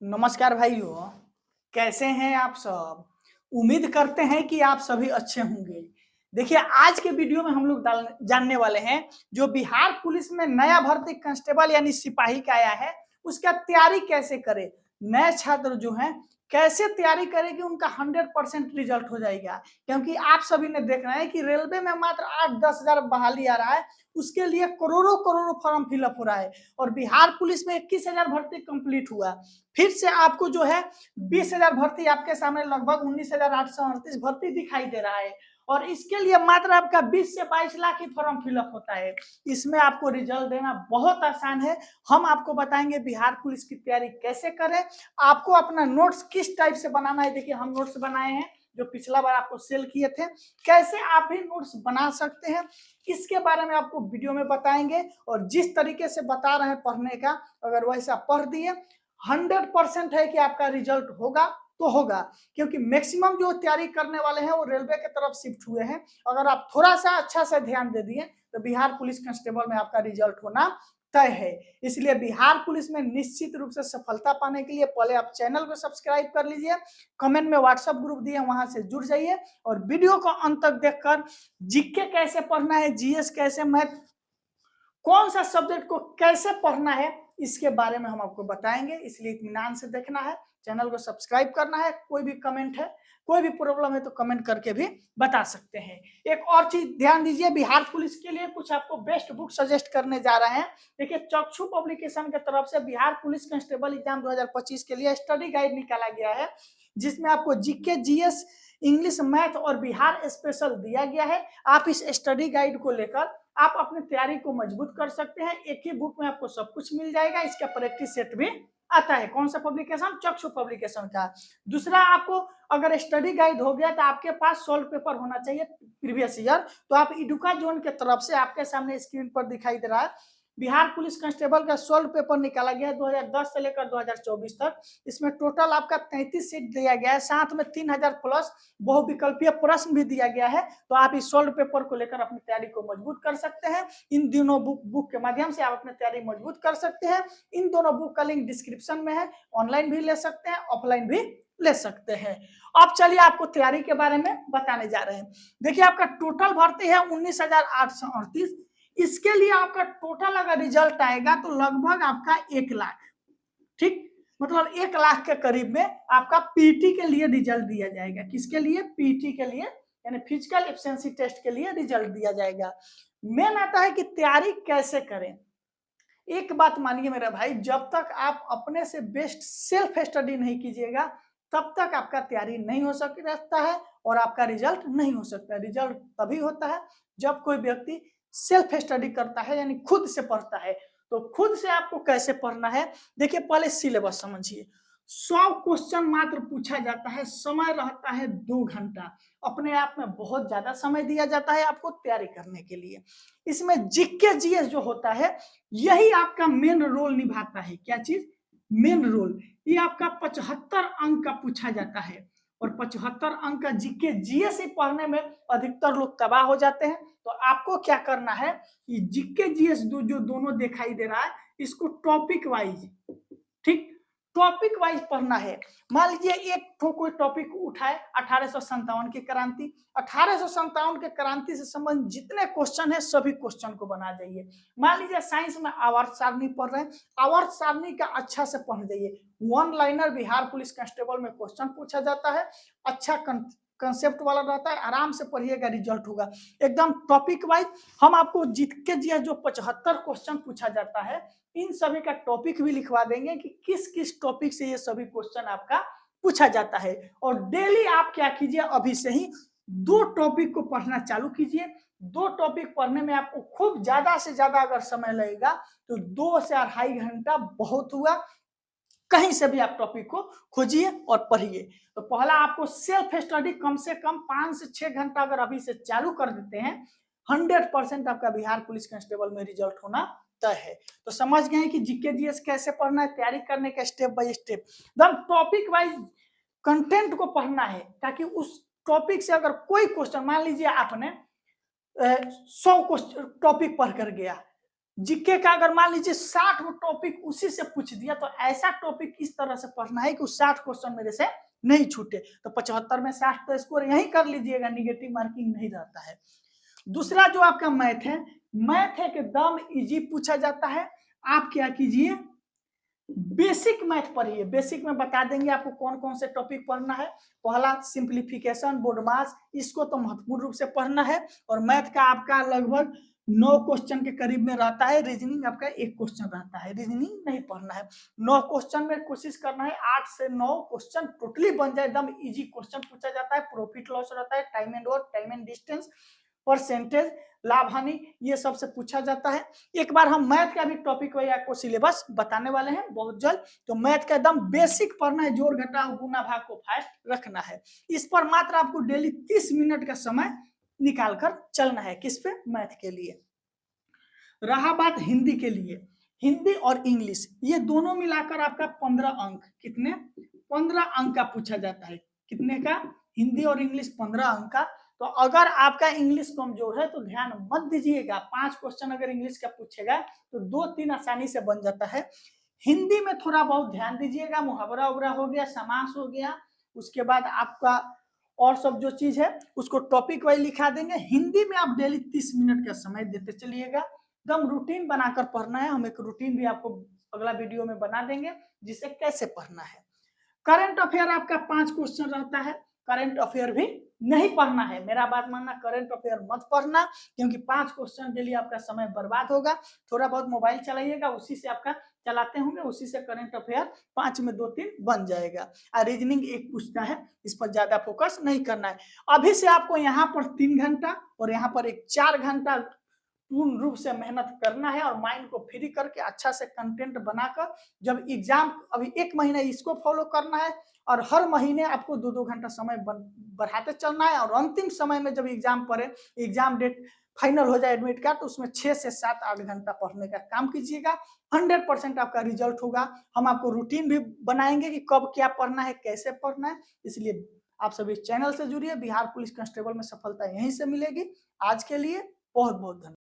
नमस्कार भाइयों, कैसे हैं आप सब? उम्मीद करते हैं कि आप सभी अच्छे होंगे। देखिए, आज के वीडियो में हम लोग जानने वाले हैं जो बिहार पुलिस में नया भर्ती कांस्टेबल यानी सिपाही का आया है, उसका तैयारी कैसे करें। नए छात्र जो हैं कैसे तैयारी करें कि उनका 100% रिजल्ट हो जाएगा, क्योंकि आप सभी ने देखना है कि रेलवे में मात्र 8-10 हजार बहाली आ रहा है, उसके लिए करोड़ों करोड़ों फॉर्म फिलअप हो रहा है और बिहार पुलिस में 21,000 भर्ती कंप्लीट हुआ। फिर से आपको जो है 20,000 भर्ती आपके सामने लगभग 19,838 भर्ती दिखाई दे रहा है और इसके लिए मात्र आपका 20 से 22 लाख ही फॉर्म फिलअप होता है। इसमें आपको रिजल्ट देना बहुत आसान है। हम आपको बताएंगे बिहार पुलिस की तैयारी कैसे करें, आपको अपना नोट्स किस टाइप से बनाना है। देखिए, हम नोट्स बनाए हैं जो पिछला बार आपको सेल किए थे, कैसे आप भी नोट्स बना सकते हैं इसके बारे में आपको वीडियो में बताएंगे। और जिस तरीके से बता रहे हैं पढ़ने का, अगर वैसा पढ़ दिए 100% है कि आपका रिजल्ट होगा तो होगा, क्योंकि मैक्सिमम जो तैयारी करने वाले हैं वो रेलवे की तरफ शिफ्ट हुए हैं। अगर आप थोड़ा सा अच्छा से ध्यान दे दिए तो बिहार पुलिस कांस्टेबल में आपका रिजल्ट होना तय है। इसलिए बिहार पुलिस में निश्चित रूप से सफलता पाने के लिए पहले आप चैनल को सब्सक्राइब कर लीजिए, कमेंट में व्हाट्सएप ग्रुप दिए वहां से जुड़ जाइए और वीडियो को अंत तक देखकर जीके कैसे पढ़ना है, जीएस कैसे, मैथ, कौन सा सब्जेक्ट को कैसे पढ़ना है इसके बारे में हम आपको बताएंगे। इसलिए इत्मीनान से देखना है, चैनल को सब्सक्राइब करना है। कोई भी कमेंट है, कोई भी प्रॉब्लम है तो कमेंट करके भी बता सकते हैं। एक और चीज ध्यान दीजिए, बिहार पुलिस के लिए कुछ आपको बेस्ट बुक सजेस्ट करने जा रहे हैं। देखिए, चक्षु पब्लिकेशन की तरफ से बिहार पुलिस कांस्टेबल एग्जाम 2025 के लिए स्टडी गाइड निकाला गया है, जिसमें आपको जीके, जीएस, इंग्लिश, मैथ और बिहार स्पेशल दिया गया है। आप इस स्टडी गाइड को लेकर आप अपनी तैयारी को मजबूत कर सकते हैं। एक ही बुक में आपको सब कुछ मिल जाएगा, इसका प्रैक्टिस सेट भी आता है। कौन सा पब्लिकेशन? चक्षु पब्लिकेशन का। दूसरा, आपको अगर स्टडी गाइड हो गया तो आपके पास सॉल्व पेपर होना चाहिए प्रीवियस ईयर, तो आप इडुका जोन के तरफ से आपके सामने स्क्रीन पर दिखाई दे रहा है बिहार पुलिस कांस्टेबल का सॉल्व पेपर निकाला गया है 2010 से लेकर 2024 तक। इसमें टोटल आपका 33 सीट दिया गया है, साथ में 3,000 प्लस बहुविकल्पीय प्रश्न भी दिया गया है। तो आप इस सॉल्व पेपर को लेकर अपनी तैयारी को मजबूत कर सकते हैं। इन दोनों बुक के माध्यम से आप अपनी तैयारी मजबूत कर सकते हैं। इन दोनों बुक का लिंक डिस्क्रिप्शन में है, ऑनलाइन भी ले सकते हैं, ऑफलाइन भी ले सकते हैं। अब चलिए आपको तैयारी के बारे में बताने जा रहे हैं। देखिए, आपका टोटल भर्ती है 19,838। इसके लिए आपका टोटल अगर रिजल्ट आएगा तो लगभग आपका 1 लाख, ठीक, मतलब 1 लाख के करीब में आपका पीटी के लिए रिजल्ट दिया जाएगा। किसके लिए? पीटी के लिए, यानी फिजिकल एफिशिएंसी टेस्ट के लिए रिजल्ट दिया जाएगा। मेन आता है कि तैयारी कैसे करें। एक बात मानिए मेरा भाई, जब तक आप अपने से बेस्ट सेल्फ स्टडी नहीं कीजिएगा तब तक आपका तैयारी नहीं हो सकता है और आपका रिजल्ट नहीं हो सकता। रिजल्ट तभी होता है जब कोई व्यक्ति सेल्फ स्टडी करता है, यानी खुद से पढ़ता है। तो खुद से आपको कैसे पढ़ना है, देखिए पहले सिलेबस समझिए। 100 क्वेश्चन मात्र पूछा जाता है, समय रहता है 2 घंटा। अपने आप में बहुत ज्यादा समय दिया जाता है आपको तैयारी करने के लिए। इसमें जीके, जीएस जो होता है यही आपका मेन रोल निभाता है। क्या चीज? Main role. ये आपका 75 अंक का पूछा जाता है और 75 अंक का जीके, जीएस ही पढ़ने में अधिकतर लोग तबाह हो जाते हैं। तो आपको क्या करना है कि जीके, जीएस जो दोनों दिखाई दे रहा है इसको टॉपिक वाइज, ठीक, टॉपिक वाइज पढ़ना है। मान लीजिए एक कोई टॉपिक उठाए 1857 की क्रांति। 1857 के क्रांति से संबंधित जितने क्वेश्चन है सभी क्वेश्चन को बना जाइए। मान लीजिए साइंस में आवर्त सारणी पढ़ रहे हैं, आवर्त सारणी का अच्छा से पढ़ जाइए। 1 लाइनर बिहार पुलिस कांस्टेबल में क्वेश्चन पूछा जाता है, अच्छा कंसेप्ट वाला रहता है, आराम से पढ़िएगा, रिजल्ट होगा एकदम टॉपिक वाइज। हम आपको जीत के जो 75 क्वेश्चन पूछा जाता है इन सभी का टॉपिक भी लिखवा देंगे कि किस किस टॉपिक से ये सभी क्वेश्चन आपका पूछा जाता है। और डेली आप क्या कीजिए, अभी से ही 2 टॉपिक को पढ़ना चालू कीजिए। 2 टॉपिक पढ़ने में आपको खूब ज्यादा से ज्यादा अगर समय लगेगा तो 2 से 2.5 घंटा बहुत हुआ। कहीं से भी आप टॉपिक को खोजिए और पढ़िए। तो पहला आपको सेल्फ स्टडी कम से कम 5 से 6 घंटा अगर अभी से चालू कर देते हैं, 100% आपका बिहार पुलिस कांस्टेबल में रिजल्ट होना तय है। तो समझ गए कि जीके, जीएस कैसे पढ़ना है, तैयारी करने का स्टेप बाय स्टेप, एकदम टॉपिक वाइज कंटेंट को पढ़ना है, ताकि उस टॉपिक से अगर कोई क्वेश्चन, मान लीजिए आपने 100 क्वेश्चन टॉपिक पढ़ कर गया, जीके का अगर मान लीजिए 60 वो टॉपिक उसी से पूछ दिया, तो ऐसा टॉपिक इस तरह से पढ़ना है कि 60 क्वेश्चन मेरे से नहीं छूटे। तो 75 में 60 तो स्कोर यही कर लीजिएगा, निगेटिव मार्किंग नहीं रहता है। दूसरा जो आपका मैथ है, मैथ एकदम इजी पूछा जाता है। आप क्या कीजिए, बेसिक मैथ पढ़िए। बेसिक में बता देंगे आपको कौन कौन से टॉपिक पढ़ना है। पहला सिंप्लीफिकेशन, बोडमास, इसको तो महत्वपूर्ण रूप से पढ़ना है। और मैथ का आपका लगभग 9 क्वेश्चन के करीब में रहता है। रीजनिंग आपका 1 क्वेश्चन रहता है, रीजनिंग नहीं पढ़ना है। 9 क्वेश्चन में कोशिश करना है 8 से 9 क्वेश्चन टोटली बन जाए, एकदम इजी क्वेश्चन पूछा जाता है। प्रॉफिट लॉस रहता है, time and work, time and distance, percentage, लाभ हानि, ये सब से पूछा जाता है। एक बार हम मैथ का भी टॉपिक वही आपको सिलेबस बताने वाले हैं बहुत जल्द। तो मैथ का एकदम बेसिक पढ़ना है, जोड़ घटाव गुना भाग को फास्ट रखना है। इस पर मात्र आपको डेली 30 मिनट का समय निकाल कर चलना है। किस पे? मैथ के लिए। रहा बात हिंदी के लिए, हिंदी और इंग्लिश ये दोनों मिलाकर आपका 15 अंक, कितने? 15 अंक का पूछा जाता है। कितने का? हिंदी और इंग्लिश 15 अंक का। तो अगर आपका इंग्लिश कमजोर है तो ध्यान मत दीजिएगा, 5 क्वेश्चन अगर इंग्लिश का पूछेगा तो 2-3 आसानी से बन जाता है। हिंदी में थोड़ा बहुत ध्यान दीजिएगा, मुहावरा उबरा हो गया, समास हो गया, उसके बाद आपका और सब जो चीज है उसको टॉपिक वाइज लिखा देंगे। हिंदी में आप डेली 30 मिनट का समय देते चलिएगा। एकदम रूटीन बनाकर पढ़ना है। हम एक रूटीन भी आपको अगला वीडियो में बना देंगे जिसे कैसे पढ़ना है। करंट अफेयर आपका 5 क्वेश्चन रहता है, करंट अफेयर भी नहीं पढ़ना है। मेरा बात मानना, करंट अफेयर मत पढ़ना, क्योंकि 5 क्वेश्चन के लिए आपका समय बर्बाद होगा। थोड़ा बहुत मोबाइल चलाइएगा, उसी से आपका चलाते होंगे, उसी से करंट अफेयर 5 में 2-3 बन जाएगा। रीजनिंग एक पूछता है, इस पर ज्यादा फोकस नहीं करना है। अभी से आपको यहाँ पर 3 घंटा और यहाँ पर एक 4 घंटा पूर्ण रूप से मेहनत करना है और माइंड को फ्री करके अच्छा से कंटेंट बनाकर, जब एग्जाम, अभी 1 महीना इसको फॉलो करना है और हर महीने आपको 2-2 घंटा समय बढ़ाते चलना है। और अंतिम समय में जब एग्जाम पड़े, एग्जाम डेट फाइनल हो जाए एडमिट कार्ड, तो उसमें 6 से 7-8 घंटा पढ़ने का काम कीजिएगा। 100% आपका रिजल्ट होगा। हम आपको रूटीन भी बनाएंगे कि कब क्या पढ़ना है, कैसे पढ़ना है। इसलिए आप सभी चैनल से जुड़िए। बिहार पुलिस कांस्टेबल में सफलता यहीं से मिलेगी। आज के लिए बहुत बहुत धन्यवाद।